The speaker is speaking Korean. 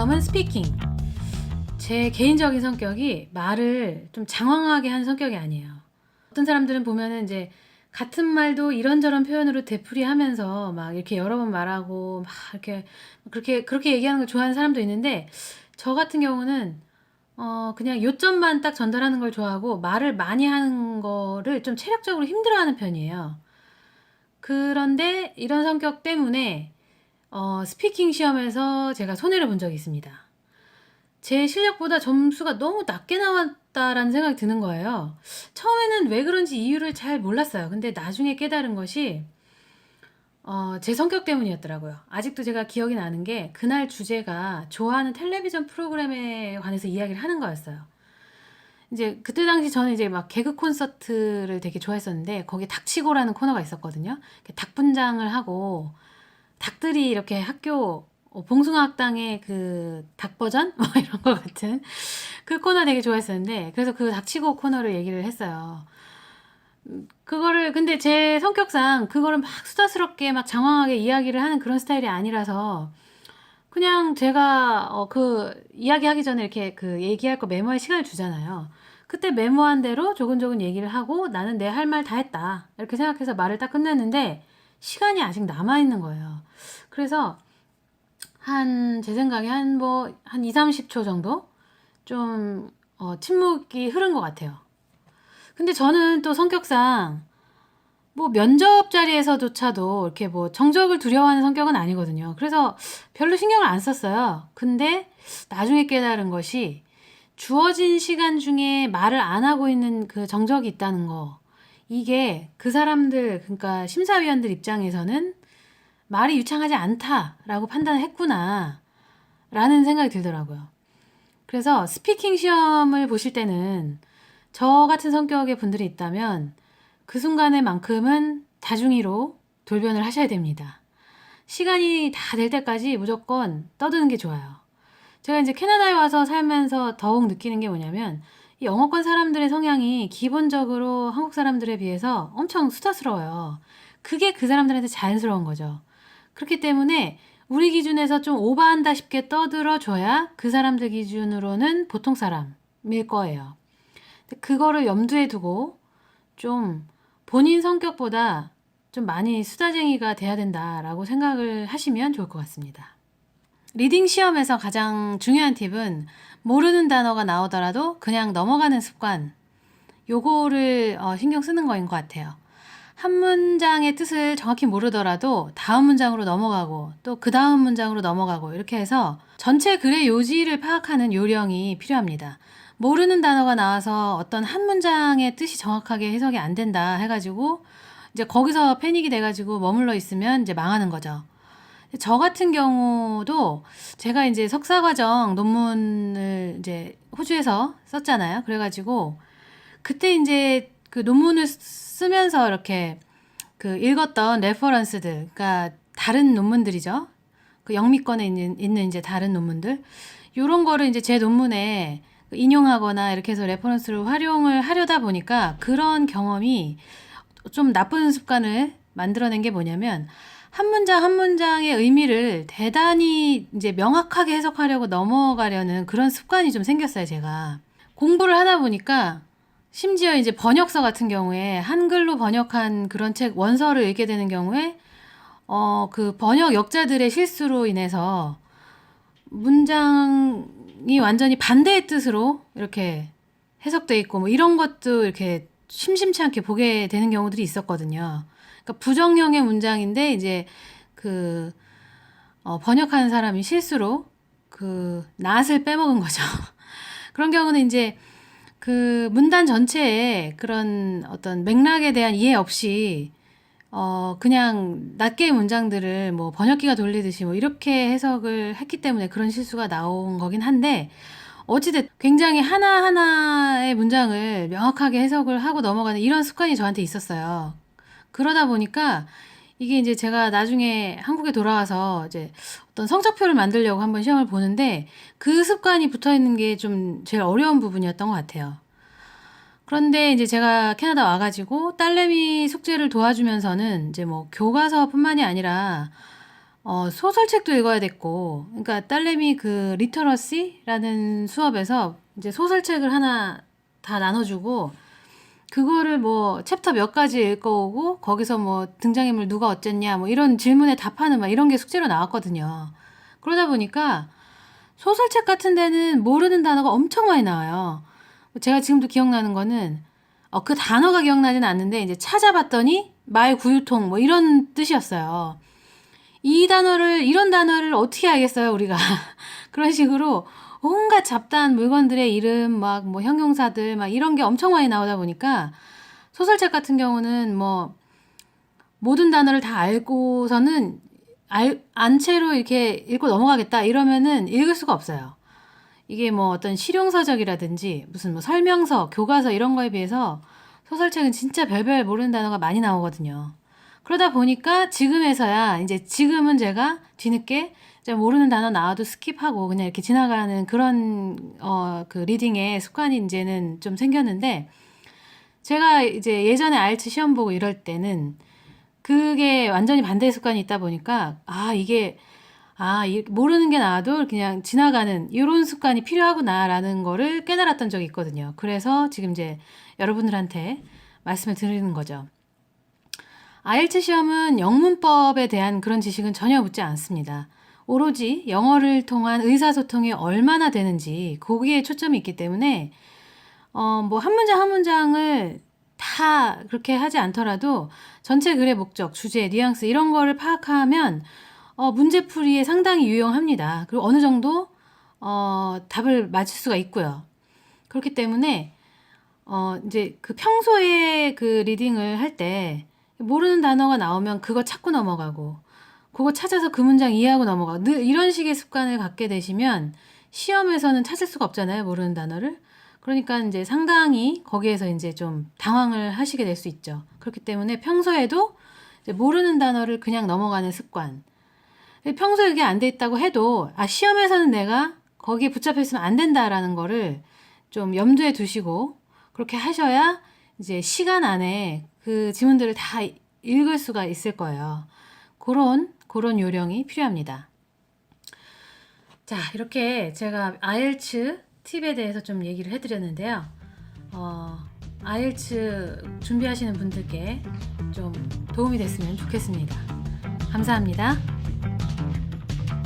시험은 스피킹. 제 개인적인 성격이 말을 좀 장황하게 하는 성격이 아니에요. 어떤 사람들은 보면은 이제 같은 말도 이런저런 표현으로 되풀이하면서 막 이렇게 여러 번 말하고 막 이렇게 그렇게 얘기하는 걸 좋아하는 사람도 있는데, 저 같은 경우는 그냥 요점만 딱 전달하는 걸 좋아하고 말을 많이 하는 거를 좀 체력적으로 힘들어하는 편이에요. 그런데 이런 성격 때문에 스피킹 시험에서 제가 손해를 본 적이 있습니다. 제 실력보다 점수가 너무 낮게 나왔다라는 생각이 드는 거예요. 처음에는 왜 그런지 이유를 잘 몰랐어요. 근데 나중에 깨달은 것이 제 성격 때문이었더라고요. 아직도 제가 기억이 나는 게, 그날 주제가 좋아하는 텔레비전 프로그램에 관해서 이야기를 하는 거였어요. 이제 그때 당시 저는 이제 막 개그 콘서트를 되게 좋아했었는데, 거기에 닥치고라는 코너가 있었거든요. 닭 분장을 하고 닭들이 이렇게 학교 봉숭아학당의 그 닭 버전 뭐 이런 거 같은 그 코너 되게 좋아했었는데, 그래서 그 닥치고 코너를 얘기를 했어요. 그거를 근데 제 성격상 그거를 막 수다스럽게 막 장황하게 이야기를 하는 그런 스타일이 아니라서, 그냥 제가 그 이야기하기 전에 이렇게 그 얘기할 거 메모할 시간을 주잖아요. 그때 메모한 대로 조근조근 얘기를 하고 나는 내 할 말 다 했다 이렇게 생각해서 말을 딱 끝냈는데, 시간이 아직 남아 있는 거예요. 그래서 제 생각에 한 2, 30초 정도 좀 침묵이 흐른 것 같아요. 근데 저는 또 성격상 뭐 면접 자리에서조차도 이렇게 뭐 정적을 두려워하는 성격은 아니거든요. 그래서 별로 신경을 안 썼어요. 근데 나중에 깨달은 것이, 주어진 시간 중에 말을 안 하고 있는 그 정적이 있다는 거, 이게 그 사람들, 그러니까 심사위원들 입장에서는 말이 유창하지 않다라고 판단을 했구나 라는 생각이 들더라고요. 그래서 스피킹 시험을 보실 때는 저 같은 성격의 분들이 있다면 그 순간에만큼은 다중이로 돌변을 하셔야 됩니다. 시간이 다 될 때까지 무조건 떠드는 게 좋아요. 제가 이제 캐나다에 와서 살면서 더욱 느끼는 게 뭐냐면, 이 영어권 사람들의 성향이 기본적으로 한국 사람들에 비해서 엄청 수다스러워요. 그게 그 사람들한테 자연스러운 거죠. 그렇기 때문에 우리 기준에서 좀 오버한다 싶게 떠들어줘야 그 사람들 기준으로는 보통 사람일 거예요. 그거를 염두에 두고 좀 본인 성격보다 좀 많이 수다쟁이가 돼야 된다라고 생각을 하시면 좋을 것 같습니다. 리딩 시험에서 가장 중요한 팁은, 모르는 단어가 나오더라도 그냥 넘어가는 습관, 요거를 신경 쓰는 거인 것 같아요. 한 문장의 뜻을 정확히 모르더라도 다음 문장으로 넘어가고 또 그 다음 문장으로 넘어가고, 이렇게 해서 전체 글의 요지를 파악하는 요령이 필요합니다. 모르는 단어가 나와서 어떤 한 문장의 뜻이 정확하게 해석이 안 된다 해가지고 이제 거기서 패닉이 돼가지고 머물러 있으면 이제 망하는 거죠. 저 같은 경우도 제가 이제 석사과정 논문을 이제 호주에서 썼잖아요. 그래가지고 그때 이제 그 논문을 쓰면서 이렇게 그 읽었던 레퍼런스들, 그러니까 다른 논문들이죠. 그 영미권에 있는 이제 다른 논문들, 요런 거를 이제 제 논문에 인용하거나 이렇게 해서 레퍼런스를 활용을 하려다 보니까, 그런 경험이 좀 나쁜 습관을 만들어낸 게 뭐냐면, 한 문장 한 문장의 의미를 대단히 이제 명확하게 해석하려고 넘어가려는 그런 습관이 좀 생겼어요, 제가. 공부를 하다 보니까 심지어 이제 번역서 같은 경우에 한글로 번역한 그런 책 원서를 읽게 되는 경우에 그 번역 역자들의 실수로 인해서 문장이 완전히 반대의 뜻으로 이렇게 해석돼 있고, 뭐 이런 것도 이렇게 심심치 않게 보게 되는 경우들이 있었거든요. 그러니까 부정형의 문장인데 이제 그 번역하는 사람이 실수로 그 낫을 빼먹은 거죠. 그런 경우는 이제 그 문단 전체에 그런 어떤 맥락에 대한 이해 없이 그냥 낱개의 문장들을 뭐 번역기가 돌리듯이 뭐 이렇게 해석을 했기 때문에 그런 실수가 나온 거긴 한데, 어찌됐든 굉장히 하나하나의 문장을 명확하게 해석을 하고 넘어가는 이런 습관이 저한테 있었어요. 그러다 보니까 이게 이제 제가 나중에 한국에 돌아와서 이제 어떤 성적표를 만들려고 한번 시험을 보는데, 그 습관이 붙어 있는 게 좀 제일 어려운 부분이었던 것 같아요. 그런데 이제 제가 캐나다 와가지고 딸내미 숙제를 도와주면서는 이제 뭐 교과서뿐만이 아니라 소설책도 읽어야 됐고, 그러니까 딸내미 그 리터러시라는 수업에서 이제 소설책을 하나 다 나눠주고, 그거를 뭐 챕터 몇 가지 읽어오고, 거기서 뭐 등장인물 누가 어쨌냐, 뭐 이런 질문에 답하는 막 이런 게 숙제로 나왔거든요. 그러다 보니까 소설책 같은 데는 모르는 단어가 엄청 많이 나와요. 제가 지금도 기억나는 거는, 그 단어가 기억나진 않는데, 이제 찾아봤더니 말 구유통 뭐 이런 뜻이었어요. 이런 단어를 어떻게 알겠어요, 우리가. 그런 식으로 온갖 잡다한 물건들의 이름, 막 뭐 형용사들, 막 이런 게 엄청 많이 나오다 보니까 소설책 같은 경우는 뭐 모든 단어를 다 알고서는 안 채로 이렇게 읽고 넘어가겠다 이러면은 읽을 수가 없어요. 이게 뭐 어떤 실용서적이라든지 무슨 뭐 설명서, 교과서 이런 거에 비해서 소설책은 진짜 별별 모르는 단어가 많이 나오거든요. 그러다 보니까 지금에서야 이제 지금은 제가 뒤늦게 이제 모르는 단어 나와도 스킵하고 그냥 이렇게 지나가는 그런 그 리딩의 습관이 이제는 좀 생겼는데, 제가 이제 예전에 IELTS 시험 보고 이럴 때는 그게 완전히 반대의 습관이 있다 보니까 모르는 게 나와도 그냥 지나가는 이런 습관이 필요하구나라는 거를 깨달았던 적이 있거든요. 그래서 지금 이제 여러분들한테 말씀을 드리는 거죠. IELTS 시험은 영문법에 대한 그런 지식은 전혀 묻지 않습니다. 오로지 영어를 통한 의사소통이 얼마나 되는지 거기에 초점이 있기 때문에 뭐 한 문장 한 문장을 다 그렇게 하지 않더라도 전체 글의 목적, 주제, 뉘앙스 이런 거를 파악하면 문제풀이에 상당히 유용합니다. 그리고 어느 정도 답을 맞출 수가 있고요. 그렇기 때문에 이제 그 평소에 그 리딩을 할 때 모르는 단어가 나오면 그거 찾고 넘어가고, 그거 찾아서 그 문장 이해하고 넘어가고, 늘 이런 식의 습관을 갖게 되시면 시험에서는 찾을 수가 없잖아요, 모르는 단어를. 그러니까 이제 상당히 거기에서 이제 좀 당황을 하시게 될 수 있죠. 그렇기 때문에 평소에도 이제 모르는 단어를 그냥 넘어가는 습관. 평소에 그게 안 돼 있다고 해도 시험에서는 내가 거기에 붙잡혀 있으면 안 된다라는 거를 좀 염두에 두시고 그렇게 하셔야 이제 시간 안에 그 지문들을 다 읽을 수가 있을 거예요. 그런 요령이 필요합니다. 자, 이렇게 제가 IELTS 팁에 대해서 좀 얘기를 해드렸는데요. IELTS 준비하시는 분들께 좀 도움이 됐으면 좋겠습니다. 감사합니다.